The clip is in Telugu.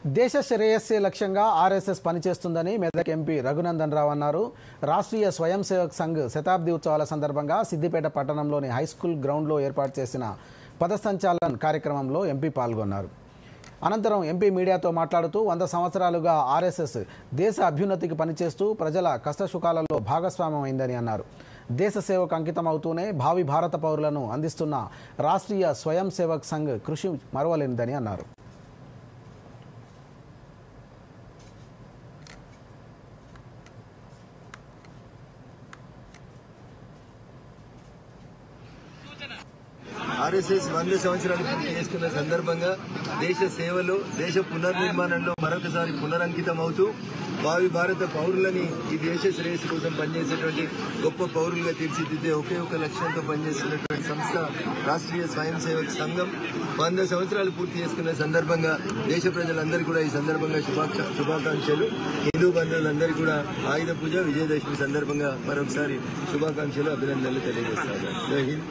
దేశ శ్రేయస్సే లక్ష్యంగా ఆర్ఎస్ఎస్ పనిచేస్తుందని మెదక్ ఎంపీ రఘునందన్ రావు అన్నారు. రాష్ట్రీయ స్వయం సేవక్ సంఘ్ శతాబ్ది ఉత్సవాల సందర్భంగా సిద్దిపేట పట్టణంలోని హైస్కూల్ గ్రౌండ్లో ఏర్పాటు చేసిన పథసంచలన్ కార్యక్రమంలో ఎంపీ పాల్గొన్నారు. అనంతరం ఎంపీ మీడియాతో మాట్లాడుతూ 100 సంవత్సరాలుగా ఆర్ఎస్ఎస్ దేశ అభ్యున్నతికి పనిచేస్తూ ప్రజల కష్టసుఖాలలో భాగస్వామ్యమైందని అన్నారు. దేశ సేవకు అంకితం అవుతూనే భావి భారత పౌరులను అందిస్తున్న రాష్ట్రీయ స్వయం సేవక్ సంఘ్ కృషి మరువలేనిదని అన్నారు. ఆర్ఎస్ఎస్ 100 సంవత్సరాలు పూర్తి చేసుకున్న సందర్భంగా దేశ సేవలో దేశ పునర్నిర్మాణంలో మరొకసారి పునరంకితం అవుతూ భావి భారత పౌరులని ఈ దేశ శ్రేయస్సు కోసం పనిచేసేటువంటి గొప్ప పౌరులుగా తీర్చిదిద్దే ఒకే ఒక లక్ష్యంతో పనిచేస్తున్నటువంటి సంస్థ రాష్ట్రీయ స్వయం సేవక్ సంఘం 100 సంవత్సరాలు పూర్తి చేసుకున్న సందర్భంగా దేశ ప్రజలందరూ కూడా ఈ సందర్భంగా శుభాకాంక్షలు. హిందూ బంధువులందరూ కూడా ఆయుధ పూజ విజయదశమి సందర్భంగా మరొకసారి శుభాకాంక్షలు, అభినందనలు తెలియజేస్తారు. జై హింద్.